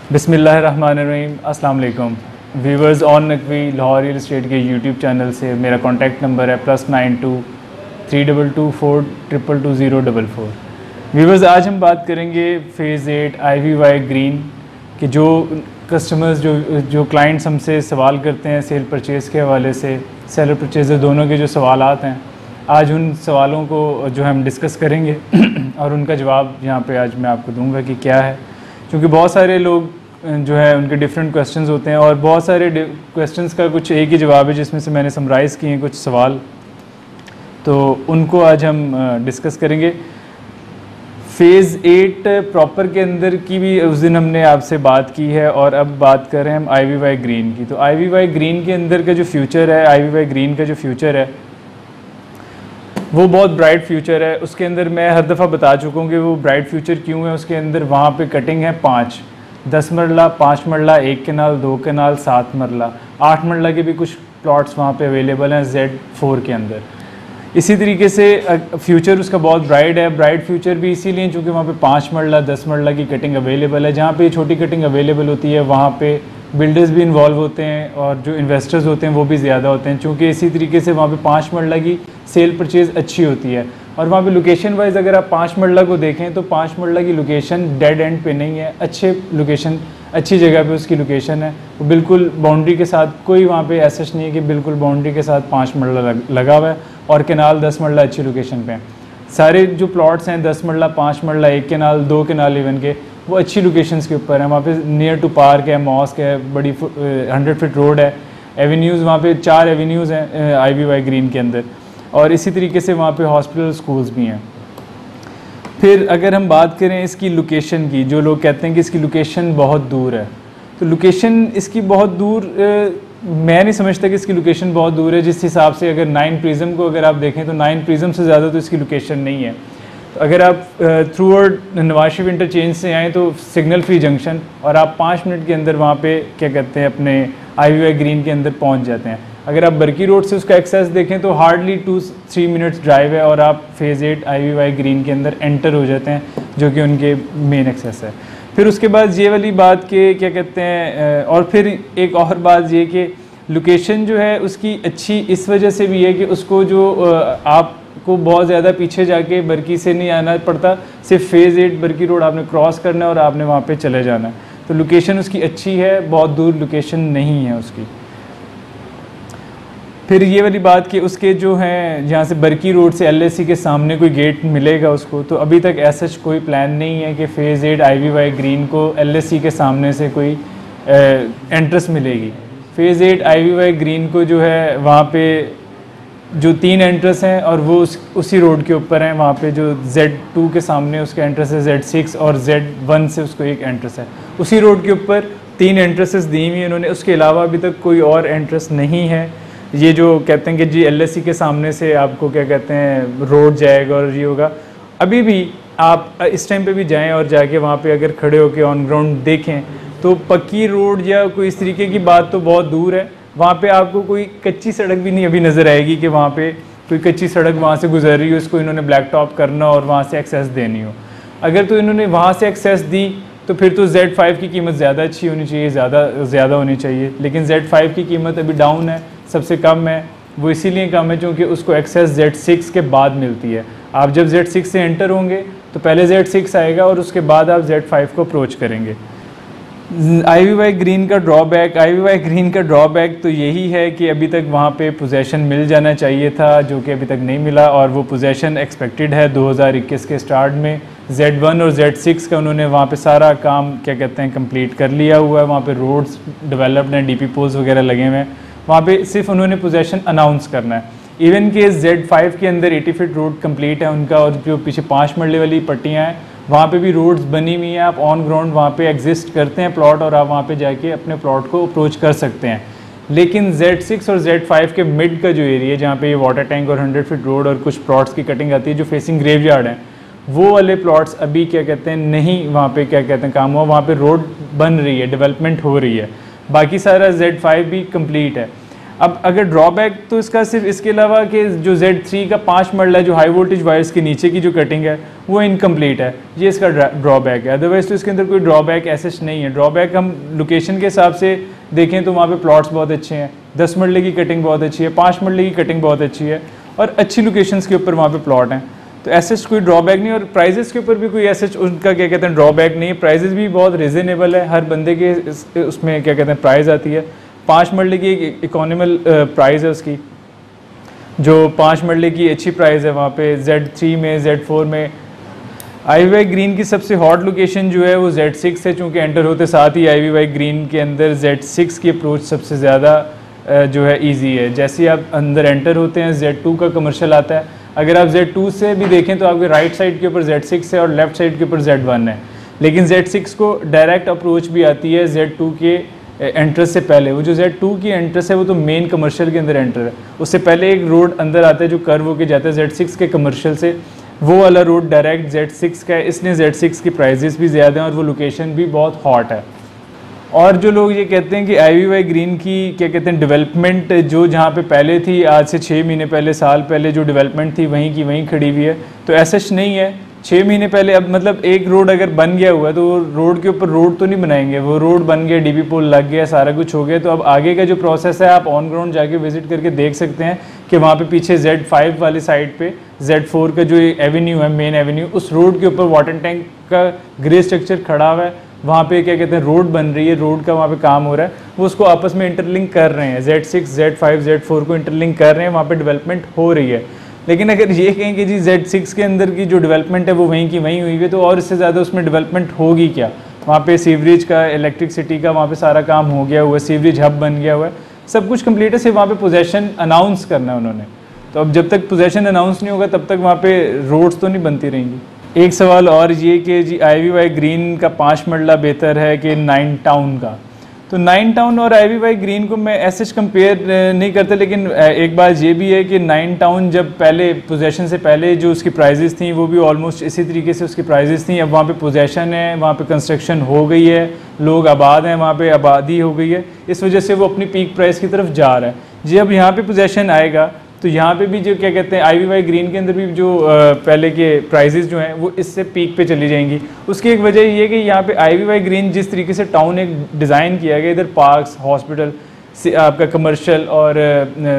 बिस्मिल्लाहिर्रहमानिर्रहीम। अस्सलाम वालेकुम viewers. On Naqvi Lahore real estate के यूट्यूब चैनल से मेरा कॉन्टैक्ट नंबर है +92 322 4222044। व्यूवर्स, आज हम बात करेंगे फ़ेज़ 8 IVY ग्रीन के जो कस्टमर्स जो क्लाइंट्स हमसे सवाल करते हैं सेल परचेज़ के हवाले से, सेलर परचेज़र दोनों के जो सवालात हैं, आज उन सवालों को जो हम डिस्कस करेंगे और उनका जवाब यहाँ पे आज मैं आपको दूंगा कि क्या है। क्योंकि बहुत सारे लोग जो है उनके डिफरेंट क्वेश्चंस होते हैं और बहुत सारे क्वेश्चंस का कुछ एक ही जवाब है, जिसमें से मैंने समराइज़ किए हैं कुछ सवाल, तो उनको आज हम डिस्कस करेंगे। फ़ेज़ 8 प्रॉपर के अंदर की भी उस दिन हमने आपसे बात की है और अब बात कर रहे हैं हम IVY ग्रीन की। तो IVY ग्रीन के अंदर का जो फ्यूचर है, IVY ग्रीन का जो फ्यूचर है वो बहुत ब्राइट फ्यूचर है। उसके अंदर मैं हर दफ़ा बता चुका हूँ कि वो ब्राइट फ्यूचर क्यों है। उसके अंदर वहाँ पे कटिंग है 5, 10 मरला, 5 मरला, 1 कनाल, 2 कनाल, 7 मरला, 8 मरला के भी कुछ प्लॉट्स वहाँ पे अवेलेबल हैं Z4 के अंदर। इसी तरीके से फ्यूचर उसका बहुत ब्राइट है। ब्राइट फ्यूचर भी इसीलिए क्योंकि वहाँ पे 5 मरला, 10 मरला की कटिंग अवेलेबल है। जहाँ पे छोटी कटिंग अवेलेबल होती है वहाँ पे बिल्डर्स भी इन्वॉल्व होते हैं और जो इन्वेस्टर्स होते हैं वो भी ज़्यादा होते हैं, क्योंकि इसी तरीके से वहाँ पे 5 मरला की सेल परचेज़ अच्छी होती है। और वहाँ पे लोकेशन वाइज अगर आप 5 मरला को देखें तो 5 मरला की लोकेशन डेड एंड पे नहीं है, अच्छे लोकेशन, अच्छी जगह पे उसकी लोकेशन है। वो बिल्कुल बाउंड्री के साथ, कोई वहाँ पे ऐसा नहीं है कि बिल्कुल बाउंड्री के साथ 5 मरला लगा हुआ है। और कनाल 10 मरला अच्छी लोकेशन पे हैं। सारे जो प्लॉट्स हैं 10 मरला, 5 मरला, 1 कनाल, 2 कनाल इवन के, वो अच्छी लोकेशंस के ऊपर हैं। वहाँ पे नियर टू पार्क है, मॉस्क है, बड़ी 100 फीट रोड है, एवेन्यूज़ वहाँ पे 4 एवेन्यूज़ हैं IVY ग्रीन के अंदर, और इसी तरीके से वहाँ पे हॉस्पिटल, स्कूल्स भी हैं। फिर अगर हम बात करें इसकी लोकेशन की, जो लोग कहते हैं कि इसकी लोकेशन बहुत दूर है, तो लोकेशन इसकी बहुत दूर मैं नहीं समझता कि इसकी लोकेशन बहुत दूर है। जिस हिसाब से अगर 9 प्रिज्म को अगर आप देखें तो 9 प्रिज्म से ज़्यादा तो इसकी लोकेशन नहीं है। तो अगर आप through out Nawaz Sharif interchange से आएँ तो सिग्नल फ्री जंक्शन, और आप 5 मिनट के अंदर वहाँ पे क्या कहते हैं अपने IVY ग्रीन के अंदर पहुँच जाते हैं। अगर आप बरकी रोड से उसका एक्सेस देखें तो हार्डली 2-3 मिनट्स ड्राइव है और आप फ़ेज़ 8 IVY ग्रीन के अंदर एंटर हो जाते हैं, जो कि उनके मेन एक्सेस है। फिर उसके बाद ये वाली बात के क्या कहते हैं, और फिर एक और बात ये कि लोकेशन जो है उसकी अच्छी इस वजह से भी है कि उसको जो आपको बहुत ज़्यादा पीछे जाके बरकी से नहीं आना पड़ता, सिर्फ फ़ेज़ 8 बरकी रोड आपने क्रॉस करना है और आपने वहाँ पे चले जाना है। तो लोकेशन उसकी अच्छी है, बहुत दूर लोकेशन नहीं है उसकी। फिर ये वाली बात कि उसके जो हैं जहाँ से बरकी रोड से LSC के सामने कोई गेट मिलेगा उसको, तो अभी तक ऐसा कोई प्लान नहीं है कि फ़ेज़ 8 IVY ग्रीन को LSC के सामने से कोई एंट्रेंस मिलेगी। फ़ेज़ 8 IVY ग्रीन को जो है वहाँ पे जो 3 एंट्रेंस हैं और वो उसी रोड के ऊपर हैं। वहाँ पे जो Z2 के सामने उसका एंट्रेंस है, Z6 और Z1 से उसको एक एंट्रेंस है। उसी रोड के ऊपर 3 एंट्रेंसेस दी हुई हैं उन्होंने, उसके अलावा अभी तक कोई और एंट्रेंस नहीं है। ये जो कहते हैं कि जी LSC के सामने से आपको क्या कहते हैं रोड जाएगा और ये होगा, अभी भी आप इस टाइम पे भी जाएं और जाके वहाँ पे अगर खड़े होकर ऑन ग्राउंड देखें तो पक्की रोड या कोई इस तरीके की बात तो बहुत दूर है। वहाँ पे आपको कोई कच्ची सड़क भी नहीं अभी नज़र आएगी कि वहाँ पे कोई कच्ची सड़क वहाँ से गुजर रही हो, उसको इन्होंने ब्लैक टॉप करना और वहाँ से एक्सेस देनी हो। अगर तो इन्होंने वहाँ से एक्सेस दी तो फिर तो Z5 की कीमत ज़्यादा अच्छी होनी चाहिए, ज़्यादा होनी चाहिए। लेकिन Z5 की कीमत अभी डाउन है, सबसे कम है। वो इसीलिए कम है क्योंकि उसको एक्सेस Z6 के बाद मिलती है। आप जब Z6 से एंटर होंगे तो पहले Z6 आएगा और उसके बाद आप Z5 को अप्रोच करेंगे। IVY ग्रीन का ड्रॉबैक तो यही है कि अभी तक वहाँ पे पोजेसन मिल जाना चाहिए था, जो कि अभी तक नहीं मिला, और वो पोजेसन एक्सपेक्टेड है 2021 के स्टार्ट में। Z1 और Z6 का उन्होंने वहाँ पे सारा काम क्या कहते हैं कंप्लीट कर लिया हुआ है। वहाँ पे रोड्स डेवलप्ड हैं, DP पोल्स वगैरह लगे हुए हैं। वहाँ पे सिर्फ उन्होंने पोजेसन अनाउंस करना है। इवन के Z5 के अंदर 80 फीट रोड कंप्लीट है उनका, और जो पीछे 5 मरले वाली पट्टियाँ हैं वहाँ पे भी रोड्स बनी हुई हैं। आप ऑन ग्राउंड वहाँ पे एग्जिस्ट करते हैं प्लॉट और आप वहाँ पे जाके अपने प्लॉट को अप्रोच कर सकते हैं। लेकिन Z6 और Z5 के मिड का जो एरिया जहाँ पे ये वाटर टैंक और 100 फीट रोड और कुछ प्लॉट्स की कटिंग आती है जो फेसिंग ग्रेवयार्ड हैं, वो वाले प्लॉट्स अभी क्या कहते हैं नहीं, वहाँ पे क्या कहते हैं काम हुआ, वहाँ पे रोड बन रही है, डेवलपमेंट हो रही है। बाकी सारा Z5 भी कंप्लीट है। अब अगर ड्रॉबैक तो इसका सिर्फ इसके अलावा कि जो Z3 का 5 मॉडल है, जो हाई वोल्टेज वायर्स के नीचे की जो कटिंग है वो इनकम्प्लीट है, ये इसका ड्रॉबैक है। अदरवाइज़ तो इसके अंदर कोई ड्रॉबैक ऐसे नहीं है। ड्रॉबैक हम लोकेशन के हिसाब से देखें तो वहाँ पे प्लॉट्स बहुत अच्छे हैं, 10 मरले की कटिंग बहुत अच्छी है, 5 मरले की कटिंग बहुत अच्छी है और अच्छी लोकेशंस के ऊपर वहाँ पे प्लॉट हैं, तो ऐसे कोई ड्रॉबैक नहीं। और प्राइजेस के ऊपर भी कोई ऐसे उनका क्या कहते हैं ड्रॉबैक नहीं है, प्राइजेस भी बहुत रिजनेबल है, हर बंदे के उसमें क्या कहते हैं प्राइस आती है। 5 मरले की एक इकोनॉमिकल प्राइस है उसकी, जो 5 मरले की अच्छी प्राइस है वहाँ पे। Z3 में, Z4 में IVY ग्रीन की सबसे हॉट लोकेशन जो है वो Z6 है, चूँकि एंटर होते साथ ही IVY ग्रीन के अंदर Z6 की अप्रोच सबसे ज़्यादा जो है ईजी है। जैसे ही आप अंदर एंटर होते हैं Z2 का कमर्शियल आता है, अगर आप Z2 से भी देखें तो आपके राइट साइड के ऊपर Z6 है और लेफ़्ट साइड के ऊपर Z1 है, लेकिन Z6 को डायरेक्ट अप्रोच भी आती है Z2 के एंट्रेंस से पहले। वो जो Z2 की एंट्रेंस है वो तो मेन कमर्शियल के अंदर एंटर है, उससे पहले एक रोड अंदर आता है जो कर्व होके जाता है Z6 के कमर्शियल से, वो वाला रोड डायरेक्ट Z6 का है, इसलिए Z6 की प्राइजेस भी ज़्यादा हैं और वो लोकेशन भी बहुत हॉट है। और जो लोग ये कहते हैं कि IVY ग्रीन की क्या कहते हैं डेवलपमेंट जो जहाँ पे पहले थी, आज से 6 महीने पहले, साल पहले जो डेवलपमेंट थी वहीं की वहीं खड़ी हुई है, तो ऐसा नहीं है। 6 महीने पहले अब मतलब एक रोड अगर बन गया हुआ है तो वो रोड के ऊपर रोड तो नहीं बनाएंगे, वो रोड बन गया, DP पोल लग गया, सारा कुछ हो गया, तो अब आगे का जो प्रोसेस है आप ऑन ग्राउंड जाके विजिट करके देख सकते हैं कि वहाँ पे पीछे Z5 वाली साइड पे Z4 का जो एवेन्यू है, मेन एवेन्यू, उस रोड के ऊपर वाटर टैंक का ग्रे स्ट्रक्चर खड़ा हुआ है, वहाँ पे क्या कहते हैं रोड बन रही है, रोड का वहाँ पे काम हो रहा है, वो उसको आपस में इंटरलिंक कर रहे हैं, Z6, Z5, Z4 को इंटरलिंक कर रहे हैं, वहाँ पे डेवलपमेंट हो रही है। लेकिन अगर ये कहें कि जी Z6 के अंदर की जो डेवलपमेंट है वो वहीं की वहीं हुई है, तो और इससे ज़्यादा उसमें डेवलपमेंट होगी क्या? वहाँ पे सीवरेज का, इलेक्ट्रिसिटी का वहाँ पे सारा काम हो गया हुआ है, सीवरेज हब बन गया हुआ है, सब कुछ कंप्लीट है, सिर्फ वहाँ पे पोजेशन अनाउंस करना है उन्होंने। तो अब जब तक पोजेशन अनाउंस नहीं होगा तब तक वहाँ पे रोड्स तो नहीं बनती रहेंगी। एक सवाल और ये कि जी IVY ग्रीन का 5 मरला बेहतर है कि 9 टाउन का? तो 9 टाउन और IVY ग्रीन को मैं ऐसे कंपेयर नहीं करता, लेकिन एक बात ये भी है कि 9 टाउन जब पहले पोजेशन से पहले जो उसकी प्राइजेस थी वो भी ऑलमोस्ट इसी तरीके से उसकी प्राइजेस थी। अब वहाँ पे पोजेशन है, वहाँ पे कंस्ट्रक्शन हो गई है, लोग आबाद हैं, वहाँ पे आबादी हो गई है, इस वजह से वो अपनी पीक प्राइस की तरफ जा रहा है। जी अब यहाँ पे पोजेशन आएगा तो यहाँ पे भी जो क्या कहते हैं IVY ग्रीन के अंदर भी जो पहले के प्राइजेस जो हैं वो इससे पीक पे चली जाएंगी। उसकी एक वजह ये कि यहाँ पे IVY ग्रीन जिस तरीके से टाउन एक डिज़ाइन किया गया, इधर पार्क्स, हॉस्पिटल, आपका कमर्शियल और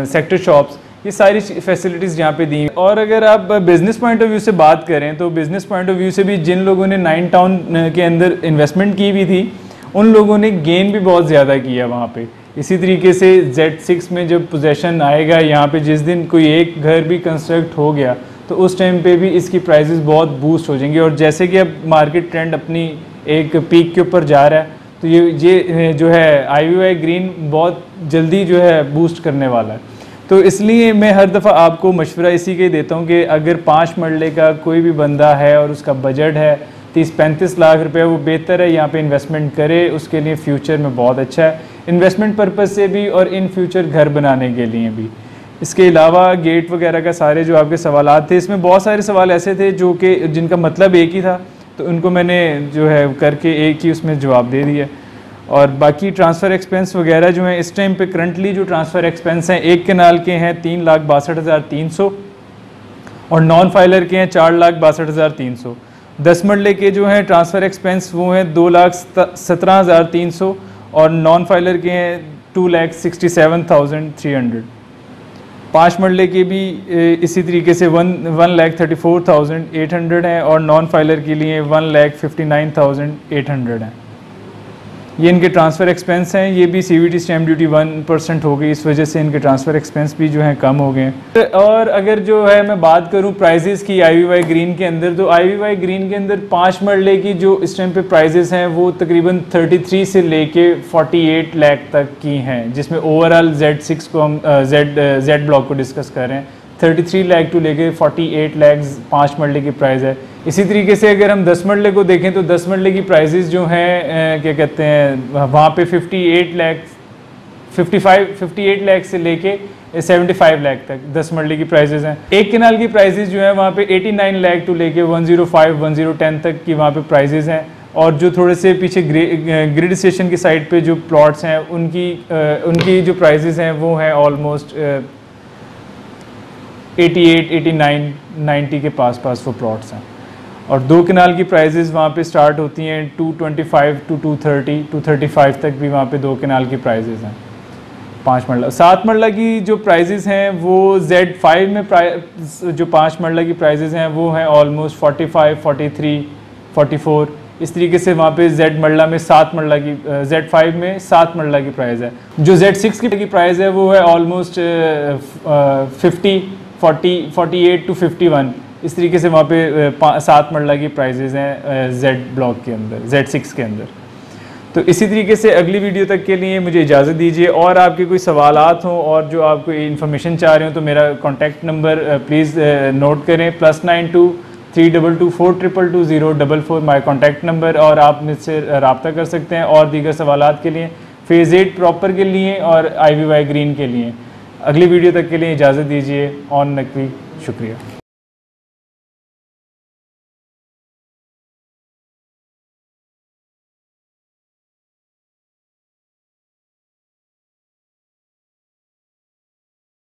सेक्टर शॉप्स, ये सारी फैसिलिटीज़ यहाँ पे दी। और अगर आप बिज़नेस पॉइंट ऑफ व्यू से बात करें तो बिज़नेस पॉइंट ऑफ व्यू से भी जिन लोगों ने 9 टाउन के अंदर इन्वेस्टमेंट की हुई थी उन लोगों ने गेन भी बहुत ज़्यादा किया वहाँ पे। इसी तरीके से Z6 में जब पोजेशन आएगा, यहाँ पे जिस दिन कोई एक घर भी कंस्ट्रक्ट हो गया तो उस टाइम पे भी इसकी प्राइसेस बहुत बूस्ट हो जाएंगी। और जैसे कि अब मार्केट ट्रेंड अपनी एक पीक के ऊपर जा रहा है तो ये जो है IVY ग्रीन बहुत जल्दी जो है बूस्ट करने वाला है। तो इसलिए मैं हर दफ़ा आपको मशवरा इसी के देता हूँ कि अगर 5 मरले का कोई भी बंदा है और उसका बजट है 30-35 लाख रुपए, वो बेहतर है यहाँ पे इन्वेस्टमेंट करे, उसके लिए फ्यूचर में बहुत अच्छा है, इन्वेस्टमेंट पर्पज़ से भी और इन फ्यूचर घर बनाने के लिए भी। इसके अलावा गेट वगैरह का सारे जो आपके सवालात थे, इसमें बहुत सारे सवाल ऐसे थे जो कि जिनका मतलब एक ही था, तो उनको मैंने जो है करके एक ही उसमें जवाब दे दिया। और बाकी ट्रांसफ़र एक्सपेंस वगैरह जो हैं इस टाइम पे करंटली जो ट्रांसफ़र एक्सपेंस हैं, एक कनाल के हैं 3,62,300 और नॉन फाइलर के हैं 4,62,300। 10 मरले के जो हैं ट्रांसफ़र एक्सपेंस वो हैं 2,17,300 और नॉन फाइलर के हैं 2,67,300। 5 मरले के भी इसी तरीके से 1,34,800 हैं और नॉन फाइलर के लिए 1,59,800 हैं। ये इनके ट्रांसफ़र एक्सपेंस हैं। ये भी CVT स्टैम्प ड्यूटी 1% हो गई, इस वजह से इनके ट्रांसफ़र एक्सपेंस भी जो हैं कम हो गए हैं। और अगर जो है मैं बात करूं प्राइजेस की IVY ग्रीन के अंदर, तो IVY ग्रीन के अंदर 5 मरले की जो इस टाइम पे प्राइजेस हैं वो तकरीबन 33 से लेके 48 लाख तक की हैं, जिसमें ओवरऑल Z6 को हम Z ब्लॉक को डिस्कस कर रहे हैं। 33 लाख टू लेके 48 लाख 5 मरले की प्राइस है। इसी तरीके से अगर हम 10 मरले को देखें तो 10 मरले की प्राइजेस जो हैं क्या कहते हैं वहाँ पे 58 लाख से लेके 75 लाख तक 10 मरले की प्राइजेस हैं। एक कनाल की प्राइजेस जो है वहाँ पे 89 लाख टू लेके 105, 1010 तक की वहाँ पे प्राइजेस हैं। और जो थोड़े से पीछे ग्रिड स्टेशन की साइड पे जो प्लॉट्स हैं उनकी जो प्राइजेज़ हैं वो हैं ऑलमोस्ट 88, 89, 90 के पास वो प्लॉट्स हैं। और 2 कनाल की प्राइजेज़ वहाँ पे स्टार्ट होती हैं 225 टू 230, 235 तक भी वहाँ पे 2 कनाल की प्राइजेज़ हैं। 5 मरला 7 मरला की जो प्राइजेज़ हैं वो Z5 में जो 5 मरला की प्राइजेज़ हैं वो हैं ऑलमोस्ट 45, 43, 44। इस तरीके से वहाँ पे Z मरला में 7 मरला की Z5 में 7 मरला की प्राइस है। जो Z6 की प्राइस है वो है ऑलमोस्ट 50, 40, 48 टू 51। इस तरीके से वहाँ पे 7 मरला की प्राइजेज़ हैं Z ब्लॉक के अंदर, Z6 के अंदर। तो इसी तरीके से अगली वीडियो तक के लिए मुझे इजाज़त दीजिए। और आपके कोई सवालात हों और जो आप कोई इन्फॉर्मेशन चाह रहे हो तो मेरा कॉन्टैक्ट नंबर प्लीज़ नोट करें, +92 322 422 044 माई कॉन्टैक्ट नंबर, और आप मुझसे रब्ता कर सकते हैं और दीगर सवालात के लिए, फेज़ 8 प्रॉपर के लिए और IVY ग्रीन के लिए। अगली वीडियो तक के लिए इजाज़त दीजिए। ऑन नकवी, शुक्रिया।